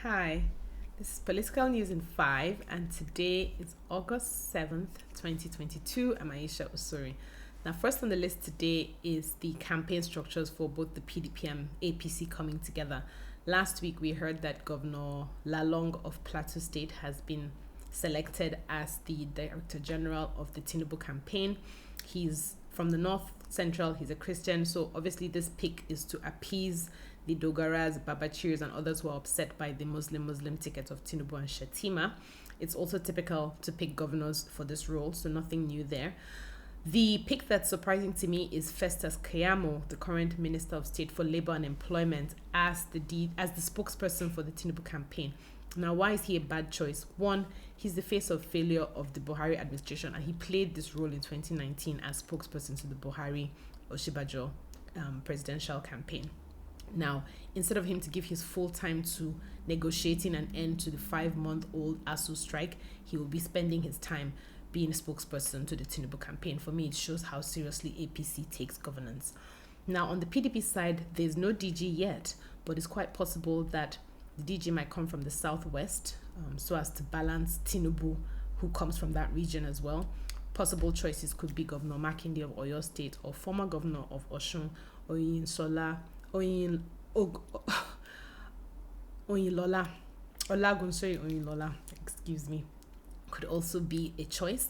Hi, this is Political News in 5, and today is August 7th, 2022. I'm Aisha Osori. Now, first on the list today is the campaign structures for both the PDP and APC coming together. Last week, we heard that Governor Lalong of Plateau State has been selected as the Director General of the Tinubu campaign. He's from the North Central, he's a Christian, so obviously this pick is to appease the Dogaras, Babachirs, and others who are upset by the Muslim ticket of Tinubu and Shatima. It's also typical to pick governors for this role, so nothing new there. The pick that's surprising to me is Festus Keyamo, the current Minister of State for Labour and Employment, as the spokesperson for the Tinubu campaign. Now, why is he a bad choice? One, he's the face of failure of the Buhari administration, and he played this role in 2019 as spokesperson to the Buhari Oshibajo presidential campaign. Now, instead of him to give his full time to negotiating an end to the 5-month-old ASU strike, he will be spending his time being a spokesperson to the Tinubu campaign. For me, it shows how seriously APC takes governance. Now, on the PDP side, there's no DG yet, but it's quite possible that the DG might come from the southwest, so as to balance Tinubu, who comes from that region as well. Possible choices could be Governor Makinde of Oyo State or former Governor of Osun, Oyinlola Oyinlola, excuse me, could also be a choice.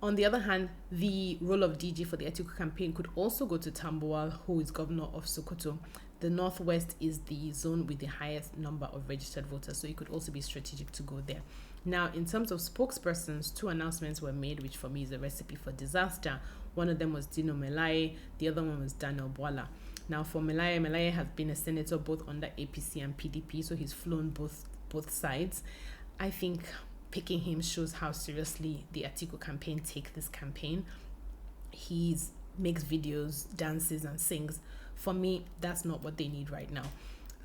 On the other hand, the role of DG for the Atiku campaign could also go to Tambuwal, who is governor of Sokoto. The Northwest is the zone with the highest number of registered voters, so it could also be strategic to go there. Now, in terms of spokespersons, 2 announcements were made, which for me is a recipe for disaster. One of them was Dino Melaye, the other one was Daniel Bwala. Now, for Melaye has been a senator both under APC and PDP, so he's flown both sides. I think picking him shows how seriously the Atiku campaign take this campaign. He makes videos, dances, and sings. For me, that's not what they need right now.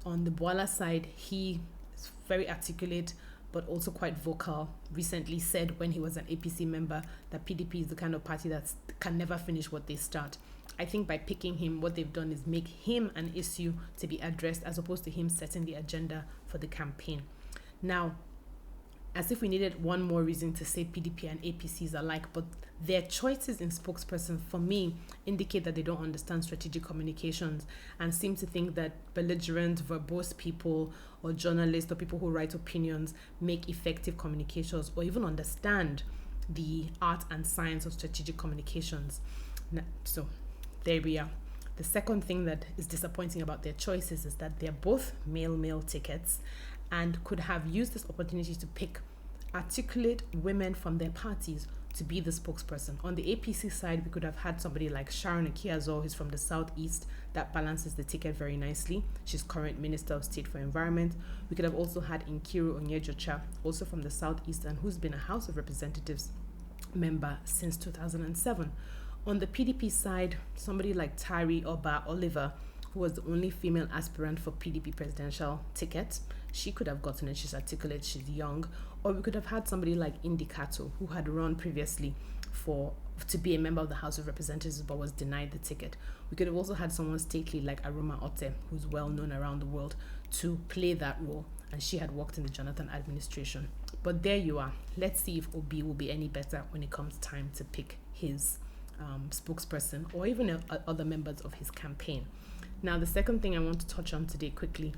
On the Bwala side, he is very articulate, but also quite vocal. Recently said when he was an APC member that PDP is the kind of party that can never finish what they start. I think by picking him, what they've done is make him an issue to be addressed as opposed to him setting the agenda for the campaign. Now, as if we needed one more reason to say PDP and APCs alike, but their choices in spokesperson, for me, indicate that they don't understand strategic communications and seem to think that belligerent, verbose people or journalists or people who write opinions make effective communications or even understand the art and science of strategic communications. So there we are. The second thing that is disappointing about their choices is that they're both male tickets and could have used this opportunity to pick articulate women from their parties to be the spokesperson. On the APC side, we could have had somebody like Sharon Akiazo, who's from the southeast, that balances the ticket very nicely. She's current Minister of State for Environment. We could have also had Nkiru Onyejocha, also from the southeast, and who's been a House of Representatives member since 2007. On the PDP side, somebody like Tari Oba Oliver, who was the only female aspirant for PDP presidential ticket. She could have gotten it. She's articulate, she's young. Or we could have had somebody like Indi Kato, who had run previously to be a member of the House of Representatives but was denied the ticket. We could have also had someone stately like Aroma Ote, who's well known around the world, to play that role. And she had worked in the Jonathan administration. But there you are. Let's see if Obi will be any better when it comes time to pick his spokesperson or even other members of his campaign. Now, the second thing I want to touch on today quickly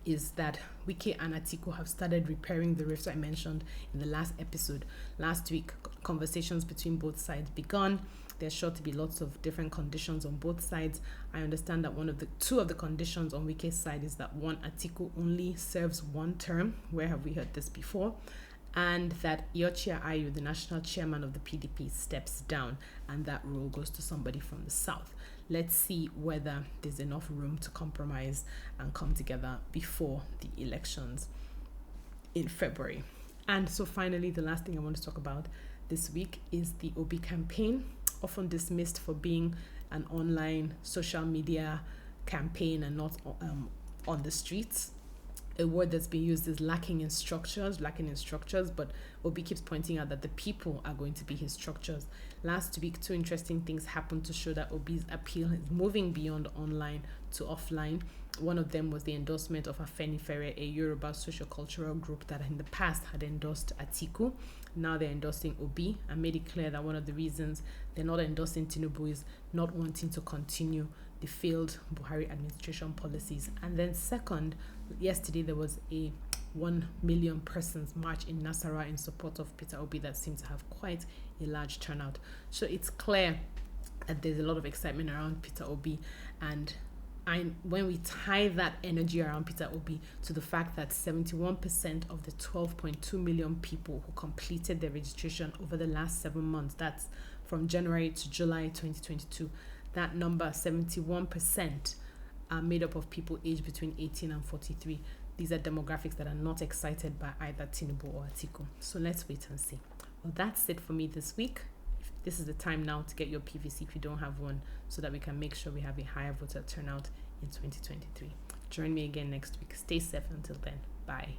is that Wike and Atiku have started repairing the rifts I mentioned in the last episode. Last week, conversations between both sides begun. There's sure to be lots of different conditions on both sides. I understand that two of the conditions on Wike's side is that one, Atiku only serves 1 term. Where have we heard this before? And that Yochia Ayu, the national chairman of the PDP, steps down and that role goes to somebody from the south. Let's see whether there's enough room to compromise and come together before the elections in February. And so finally, the last thing I want to talk about this week is the Obi campaign, often dismissed for being an online social media campaign and not on the streets. A word that's been used is lacking in structures, but Obi keeps pointing out that the people are going to be his structures. Last week, 2 interesting things happened to show that Obi's appeal is moving beyond online to offline. One of them was the endorsement of Afenifere, a Yoruba socio-cultural group that in the past had endorsed Atiku. Now they're endorsing Obi, and made it clear that one of the reasons they're not endorsing Tinubu is not wanting to continue the failed Buhari administration policies. And then second, yesterday there was a 1 million persons march in Nasarawa in support of Peter Obi that seemed to have quite a large turnout. So it's clear that there's a lot of excitement around Peter Obi, and when we tie that energy around Peter Obi to the fact that 71% of the 12.2 million people who completed their registration over the last 7 months, that's from January to July 2022, that number, 71%, are made up of people aged between 18 and 43. These are demographics that are not excited by either Tinubu or Atiku. So let's wait and see. Well, that's it for me this week. This is the time now to get your PVC if you don't have one, so that we can make sure we have a higher voter turnout in 2023. Join me again next week. Stay safe until then. Bye.